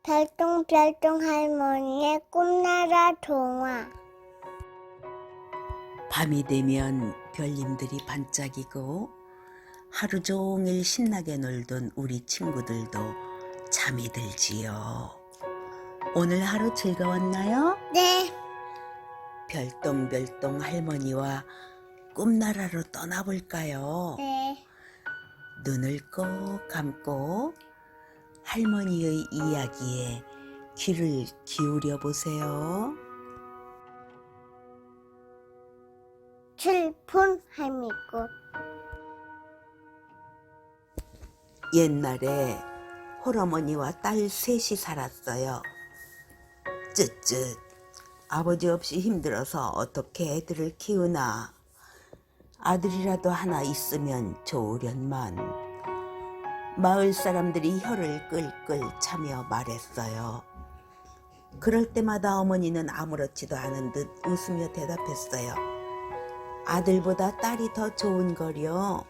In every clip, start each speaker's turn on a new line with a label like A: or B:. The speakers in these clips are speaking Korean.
A: 별똥별똥 할머니의 꿈나라 동화.
B: 밤이 되면 별님들이 반짝이고 하루 종일 신나게 놀던 우리 친구들도 잠이 들지요. 오늘 하루 즐거웠나요?
A: 네.
B: 별똥별똥 할머니와 꿈나라로 떠나볼까요?
A: 네.
B: 눈을 꼭 감고 할머니의 이야기에 귀를 기울여 보세요.
A: 슬픈 할미꽃.
B: 옛날에 홀어머니와 딸 셋이 살았어요. 쯧쯧, 아버지 없이 힘들어서 어떻게 애들을 키우나. 아들이라도 하나 있으면 좋으련만. 마을 사람들이 혀를 끌끌 차며 말했어요. 그럴 때마다 어머니는 아무렇지도 않은 듯 웃으며 대답했어요. 아들보다 딸이 더 좋은 거려.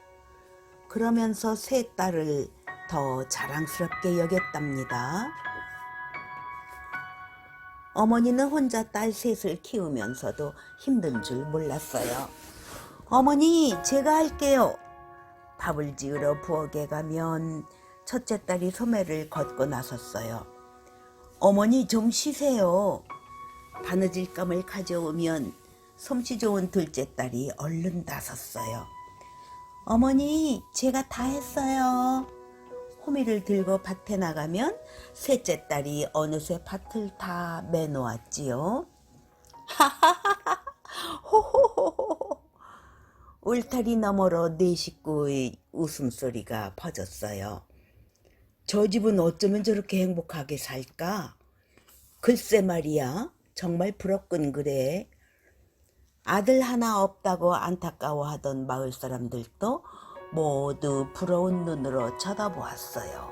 B: 그러면서 세 딸을 더 자랑스럽게 여겼답니다. 어머니는 혼자 딸 셋을 키우면서도 힘든 줄 몰랐어요. 어머니, 제가 할게요. 밥을 지으러 부엌에 가면 첫째 딸이 소매를 걷고 나섰어요. 어머니, 좀 쉬세요. 바느질감을 가져오면 솜씨 좋은 둘째 딸이 얼른 나섰어요. 어머니, 제가 다 했어요. 호미를 들고 밭에 나가면 셋째 딸이 어느새 밭을 다 매놓았지요. 하하하하, 호호호호. 울타리 너머로 네 식구의 웃음소리가 퍼졌어요. 저 집은 어쩌면 저렇게 행복하게 살까? 글쎄 말이야, 정말 부럽군 그래. 아들 하나 없다고 안타까워하던 마을 사람들도 모두 부러운 눈으로 쳐다보았어요.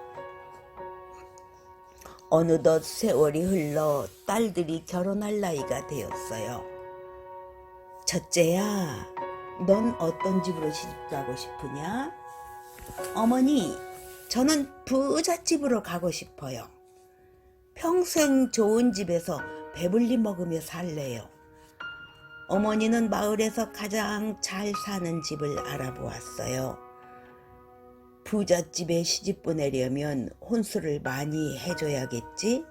B: 어느덧 세월이 흘러 딸들이 결혼할 나이가 되었어요. 첫째야, 넌 어떤 집으로 시집가고 싶으냐? 어머니, 저는 부잣집으로 가고 싶어요. 평생 좋은 집에서 배불리 먹으며 살래요. 어머니는 마을에서 가장 잘 사는 집을 알아보았어요. 부잣집에 시집 보내려면 혼수를 많이 해줘야겠지?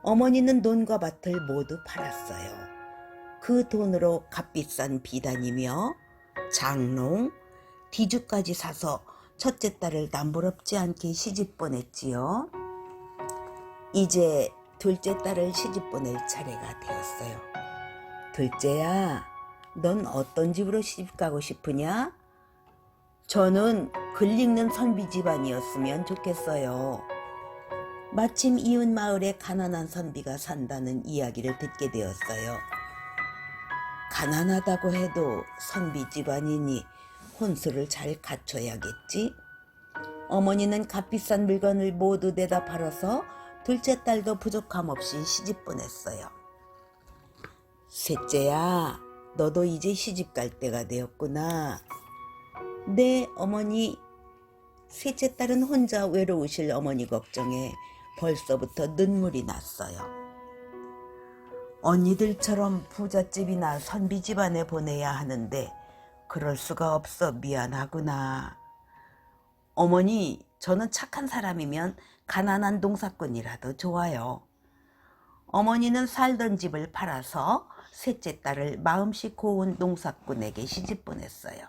B: 어머니는 논과 밭을 모두 팔았어요. 그 돈으로 값비싼 비단이며 장롱, 뒤죽까지 사서 첫째 딸을 남부럽지 않게 시집 보냈지요. 이제 둘째 딸을 시집 보낼 차례가 되었어요. 둘째야, 넌 어떤 집으로 시집 가고 싶으냐? 저는 글 읽는 선비 집안이었으면 좋겠어요. 마침 이웃 마을에 가난한 선비가 산다는 이야기를 듣게 되었어요. 가난하다고 해도 선비 집안이니 혼수를 잘 갖춰야겠지? 어머니는 값비싼 물건을 모두 내다 팔아서 둘째 딸도 부족함 없이 시집 보냈어요. 셋째야, 너도 이제 시집 갈 때가 되었구나. 네, 어머니. 셋째 딸은 혼자 외로우실 어머니 걱정에 벌써부터 눈물이 났어요. 언니들처럼 부잣집이나 선비 집안에 보내야 하는데 그럴 수가 없어 미안하구나. 어머니, 저는 착한 사람이면 가난한 농사꾼이라도 좋아요. 어머니는 살던 집을 팔아서 셋째 딸을 마음씨 고운 농사꾼에게 시집 보냈어요.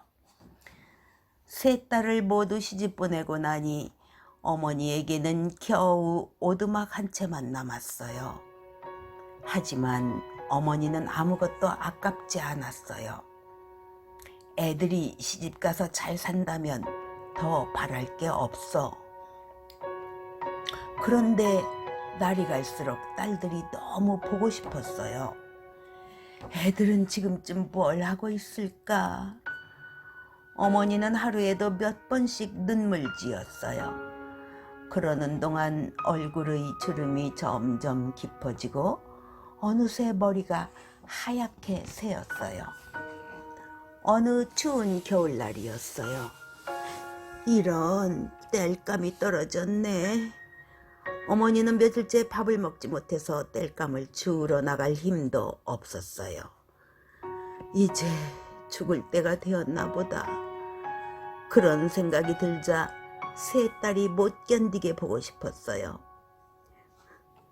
B: 세 딸을 모두 시집 보내고 나니 어머니에게는 겨우 오두막 한 채만 남았어요. 하지만 어머니는 아무것도 아깝지 않았어요. 애들이 시집 가서 잘 산다면 더 바랄 게 없어. 그런데 날이 갈수록 딸들이 너무 보고 싶었어요. 애들은 지금쯤 뭘 하고 있을까? 어머니는 하루에도 몇 번씩 눈물 지었어요. 그러는 동안 얼굴의 주름이 점점 깊어지고 어느새 머리가 하얗게 새었어요. 어느 추운 겨울날이었어요. 이런 땔감이 떨어졌네. 어머니는 며칠째 밥을 먹지 못해서 땔감을 주우러 나갈 힘도 없었어요. 이제 죽을 때가 되었나 보다. 그런 생각이 들자 세 딸이 못 견디게 보고 싶었어요.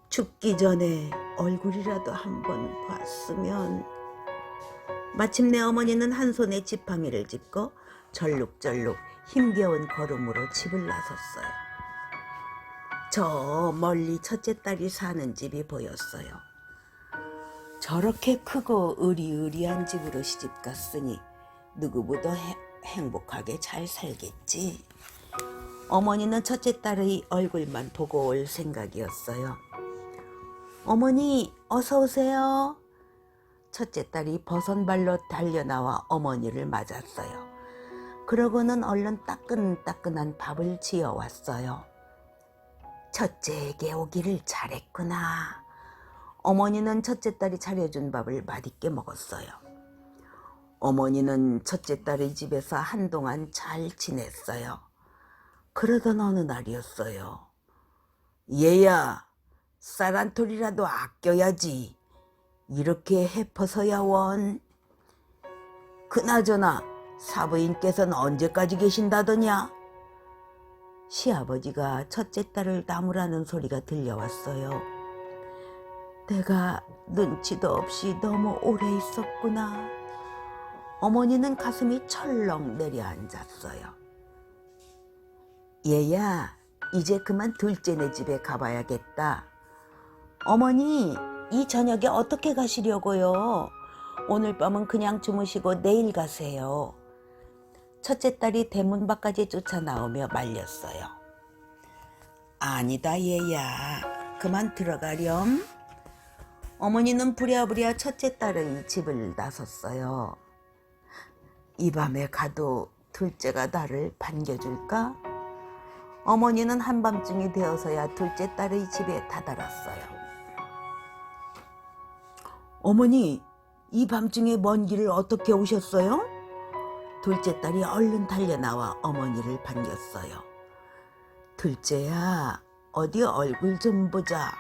B: 죽기 전에 얼굴이라도 한번 봤으면. 마침내 어머니는 한 손에 지팡이를 짚고 절룩절룩 힘겨운 걸음으로 집을 나섰어요. 저 멀리 첫째 딸이 사는 집이 보였어요. 저렇게 크고 으리으리한 집으로 시집 갔으니 누구보다 행복하게 잘 살겠지. 어머니는 첫째 딸의 얼굴만 보고 올 생각이었어요. 어머니, 어서 오세요. 첫째 딸이 버선발로 달려나와 어머니를 맞았어요. 그러고는 얼른 따끈따끈한 밥을 지어왔어요. 첫째에게 오기를 잘했구나. 어머니는 첫째 딸이 차려준 밥을 맛있게 먹었어요. 어머니는 첫째 딸의 집에서 한동안 잘 지냈어요. 그러던 어느 날이었어요. 얘야, 쌀 한 톨이라도 아껴야지. 이렇게 해퍼서야 원. 그나저나 사부인께서는 언제까지 계신다더냐? 시아버지가 첫째 딸을 나무라는 소리가 들려왔어요. 내가 눈치도 없이 너무 오래 있었구나. 어머니는 가슴이 철렁 내려앉았어요. 얘야, 이제 그만 둘째네 집에 가봐야겠다. 어머니, 이 저녁에 어떻게 가시려고요? 오늘 밤은 그냥 주무시고 내일 가세요. 첫째 딸이 대문 밖까지 쫓아나오며 말렸어요. 아니다 얘야, 그만 들어가렴. 어머니는 부랴부랴 첫째 딸의 집을 나섰어요. 이 밤에 가도 둘째가 나를 반겨줄까? 어머니는 한밤중이 되어서야 둘째 딸의 집에 다다랐어요. 어머니, 이 밤중에 먼 길을 어떻게 오셨어요? 둘째 딸이 얼른 달려나와 어머니를 반겼어요. 둘째야, 어디 얼굴 좀 보자.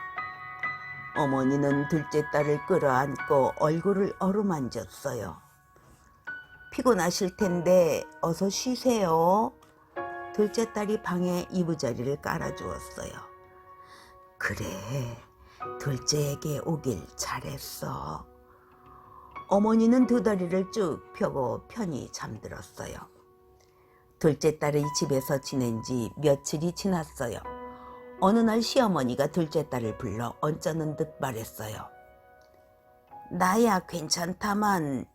B: 어머니는 둘째 딸을 끌어안고 얼굴을 어루만졌어요. 피곤하실 텐데 어서 쉬세요. 둘째 딸이 방에 이부자리를 깔아주었어요. 그래, 둘째에게 오길 잘했어. 어머니는 두 다리를 쭉 펴고 편히 잠들었어요. 둘째 딸의 집에서 지낸 지 며칠이 지났어요. 어느 날 시어머니가 둘째 딸을 불러 언짢은 듯 말했어요. 나야 괜찮다만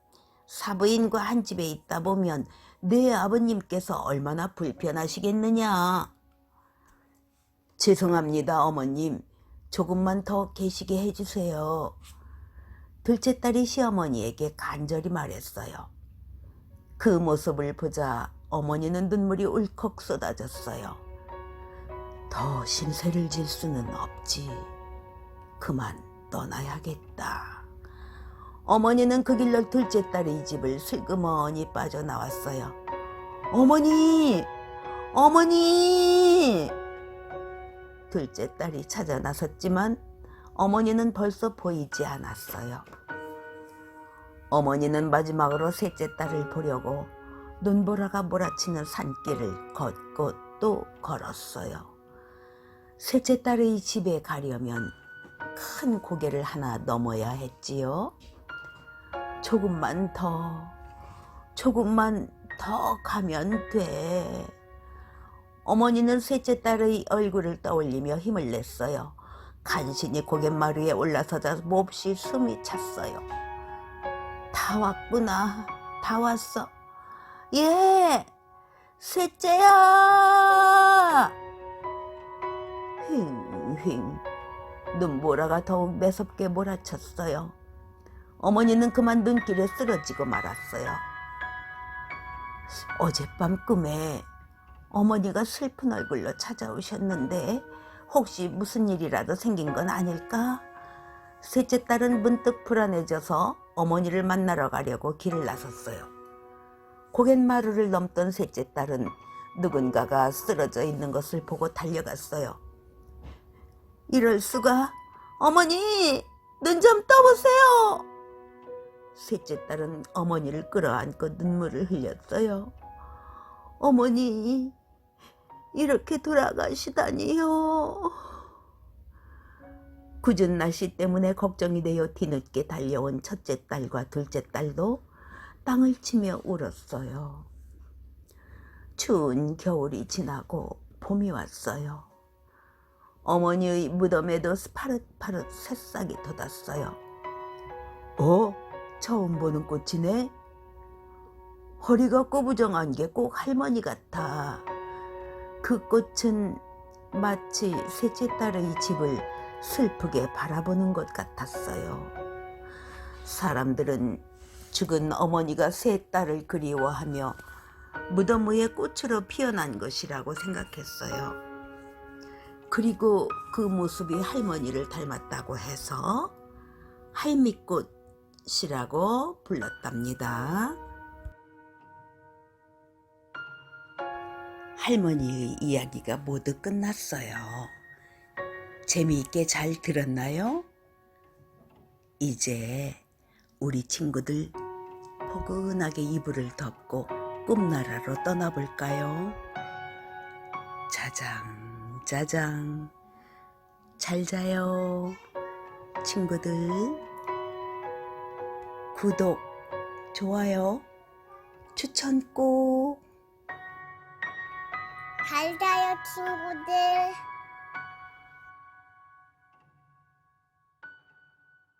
B: 사부인과 한 집에 있다 보면 내 아버님께서 얼마나 불편하시겠느냐. 죄송합니다, 어머님. 조금만 더 계시게 해주세요. 둘째 딸이 시어머니에게 간절히 말했어요. 그 모습을 보자 어머니는 눈물이 울컥 쏟아졌어요. 더 신세를 질 수는 없지. 그만 떠나야겠다. 어머니는 그 길로 둘째 딸의 집을 슬그머니 빠져나왔어요. 어머니! 어머니! 둘째 딸이 찾아 나섰지만 어머니는 벌써 보이지 않았어요. 어머니는 마지막으로 셋째 딸을 보려고 눈보라가 몰아치는 산길을 걷고 또 걸었어요. 셋째 딸의 집에 가려면 큰 고개를 하나 넘어야 했지요. 조금만 더 가면 돼. 어머니는 셋째 딸의 얼굴을 떠올리며 힘을 냈어요. 간신히 고갯마루 위에 올라서자 몹시 숨이 찼어요. 다 왔구나. 다 왔어. 예, 셋째야. 휑휑. 눈보라가 더욱 매섭게 몰아쳤어요. 어머니는 그만 눈길에 쓰러지고 말았어요. 어젯밤 꿈에 어머니가 슬픈 얼굴로 찾아오셨는데 혹시 무슨 일이라도 생긴 건 아닐까? 셋째 딸은 문득 불안해져서 어머니를 만나러 가려고 길을 나섰어요. 고갯마루를 넘던 셋째 딸은 누군가가 쓰러져 있는 것을 보고 달려갔어요. 이럴 수가. 어머니, 눈 좀 떠보세요. 셋째 딸은 어머니를 끌어안고 눈물을 흘렸어요. 어머니, 이렇게 돌아가시다니요. 굳은 날씨 때문에 걱정이 되어 뒤늦게 달려온 첫째 딸과 둘째 딸도 땅을 치며 울었어요. 추운 겨울이 지나고 봄이 왔어요. 어머니의 무덤에도 파릇파릇 새싹이 돋았어요. 처음 보는 꽃이네. 허리가 꼬부정한 게 꼭 할머니 같아. 그 꽃은 마치 셋째 딸의 집을 슬프게 바라보는 것 같았어요. 사람들은 죽은 어머니가 세 딸을 그리워하며 무덤 위에 꽃으로 피어난 것이라고 생각했어요. 그리고 그 모습이 할머니를 닮았다고 해서 할미꽃이라고 불렀답니다. 할머니의 이야기가 모두 끝났어요. 재미있게 잘 들었나요? 이제 우리 친구들 포근하게 이불을 덮고 꿈나라로 떠나볼까요? 짜장 짜장 잘 자요 친구들. 구독, 좋아요, 추천 꼭.
A: 잘 자요, 친구들.